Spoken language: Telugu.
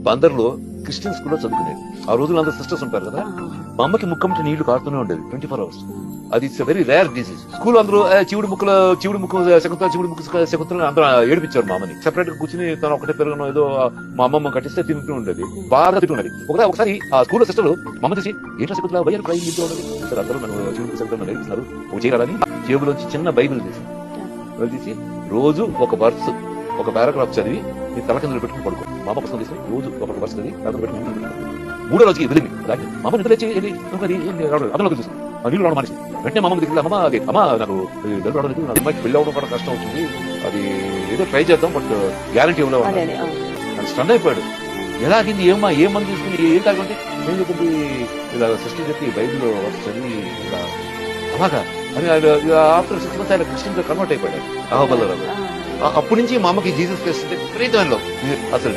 బందర్లో క్రిస్టియన్ స్కూల్లో చదువుకునేది. ఆ రోజుల్లో అందరూ సిస్టర్స్ ఉంటారు కదా, మా అమ్మకి ముక్కమ్మటి నీళ్లు కారుతూనే ఉండేది 24 hours. అది it's very rare disease. School అందరూ చివుడు ముక్కు శకుంతల శకుంతల అందరూ ఏడిపించారు మా అమ్మని. సెపరేట్ గా కూర్చుని తను ఒకటే పెరగను ఏదో మా అమ్మమ్మ కట్టిస్తే తింటూ ఉండేది, బాగా తింటున్నది. ఒకసారి ఆ స్కూల్లో సిస్టర్ మా అమ్మ తీసి ఏంటో శకుంతల వయ్యారు ఫ్రై ఇంట్లో ఉన్నది సార్, అందరూ నన్ను చివుడు శకుంతలు నేర్పిస్తున్నారు ఒక చేయాలని జేబులోంచి చిన్న బైబిల్ తీసి రోజు ఒక వర్స్ ఒక పారాగ్రాఫ్ చదివి నీ తల కిందలు పెట్టుకుని పడుకో. మా అమ్మ పుస్తకం తీసుకుని రోజు ఒక వర్స్ చదివి తల పెట్టుకుని మూడో రోజుకి వెళ్ళింది. మా అమ్మ నిద్ర లేచి అందులోకి చూసాను ఆ నీళ్ళు రావడం మనిషి. వెంటనే మా అమ్మ దగ్గర అమ్మ నాకు డబ్బు రావడం లేదు, నా అమ్మాయికి పెళ్లి అవడం కూడా కష్టం అవుతుంది, అది ఏదో ట్రై చేద్దాం బట్ గ్యారంటీ ఇవ్వలేవు అని స్టన్ అయిపోయాడు. ఎలాగింది ఏం మంది తీసుకుని ఏం తాగంటే నేను చెప్పింది ఇలా సృష్టి చెప్పి బైబిల్ వర్స్ చదివి ఇలా అలాగా అని ఆఫ్టర్ 6 months ఆయన క్రిస్టియన్ గా కన్వర్ట్ అయిపోయాడు అహోబల్లో. అప్పటి నుంచి మా అమ్మకి జీసస్ క్రైస్ట్ అంటే విపరీతమైన లవ్. అసలు